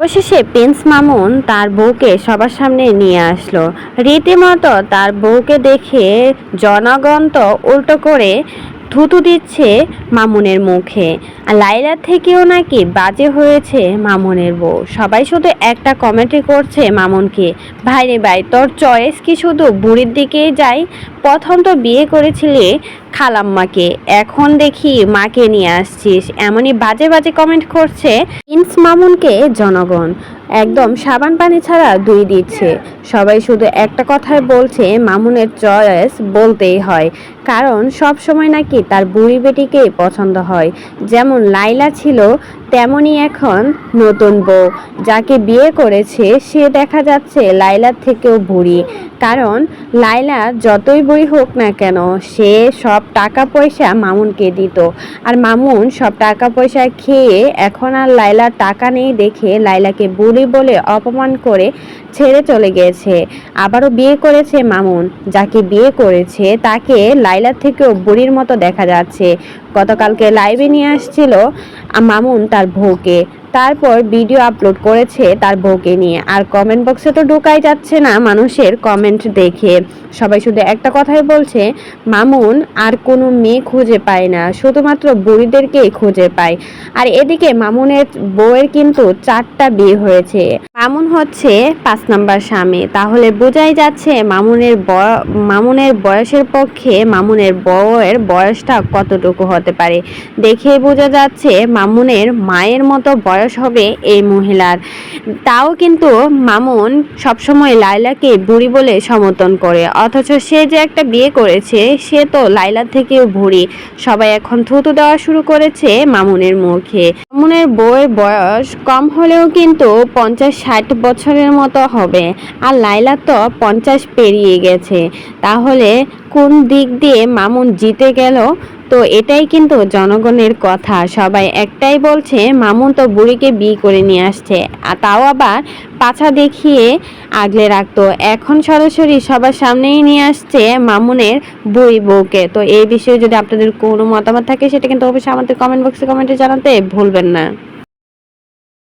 অবশেষে প্রিন্স মামুন তার বউকে সবার সামনে নিয়ে আসলো। রীতিমতো তার বউকে দেখে জনগণ তো উল্টো করে থুতু দিচ্ছে মামুনের মুখে। আর লাইলার থেকেও নাকি বাজে হয়েছে মামুনের বউ। সবাই শুধু একটা কমেন্টই করছে মামুনকে, ভাই রে ভাই, তোর চয়েস কি শুধু বুড়ির দিকেই যায়? প্রথম তো বিয়ে করেছিলি খালাম্মাকে, এখন দেখি মাকে নিয়ে আসছিস। এমনই বাজে বাজে কমেন্ট করছে প্রিন্স মামুনকে জনগণ। একদম সাবান পানি ছাড়া দুই দিচ্ছে। সবাই শুধু একটা কথাই বলছে, মামুনের চয়েস বলতেই হয়, কারণ সব সময় নাকি তার বুড়ি বেটিকেই পছন্দ হয়। যেমন লাইলা ছিল, তেমনই এখন নতুন বউ যাকে বিয়ে করেছে সে দেখা যাচ্ছে লাইলার থেকেও বুড়ি। কারণ লাইলা যতই বুড়ি হোক না কেন, সে সব টাকা পয়সা মামুনকে দিত। আর মামুন সব টাকা পয়সা খেয়ে এখন আর লাইলার টাকা নেই দেখে লাইলাকে বুড়ি বলে অপমান করে ছেড়ে চলে গেছে। আবারও বিয়ে করেছে মামুন, যাকে বিয়ে করেছে তাকে লাইলার থেকেও বুড়ির মতো দেখা যাচ্ছে। গতকালকে লাইভে নিয়ে আসছিল মামুন তার বউকে, তারপর ভিডিও আপলোড করেছে তার বউকে নিয়ে। আর কমেন্ট বক্সে তো ঢোকাই যাচ্ছে না মানুষের কমেন্ট দেখে। সবাই শুধু একটা কথাই বলছে, মামুন আর কোনো মেয়ে খুঁজে পায় না, শুধুমাত্র বুড়িদেরকেই খুঁজে পায়। আর এদিকে মামুনের বউয়ের কিন্তু 4টা বিয়ে হয়েছে। মামুন হচ্ছে 5 নাম্বার স্বামী। তাহলে বোঝাই যাচ্ছে মামুনের বয়সের পক্ষে মামুনের বউয়ের বয়সটা কতটুকু হতে পারে। দেখে বোঝা যাচ্ছে মামুনের মায়ের মতো বয়স হবে এই মহিলার। তাও কিন্তু মামুন সবসময় লাইলাকে বুড়ি বলে সমর্থন করে, অথচ সে যে একটা বিয়ে করেছে সে তো লাইলার থেকেও বুড়ি। সবাই এখন থুতু দেওয়া শুরু করেছে মামুনের মুখে। মামুনের বউয়ের বয়স কম হলেও কিন্তু 50-60 বছরের মতো হবে, আর লাইলা তো 50 পেরিয়ে গেছে। তাহলে কোন দিক দিয়ে মামুন জিতে গেল? তো এটাই কিন্তু জনগণের কথা। সবাই একটাই বলছে, মামুন তো বুড়িকে বিয়ে করে নিয়ে আসছে, আর তাও আবার পাছা দেখিয়ে আগলে রাখতো, এখন সরাসরি সবার সামনেই নিয়ে আসছে মামুনের বুড়ি বউকে। তো এই বিষয়ে যদি আপনাদের কোনো মতামত থাকে সেটা কিন্তু অবশ্যই আমাদের কমেন্ট বক্সে কমেন্টে জানাতে ভুলবেন না।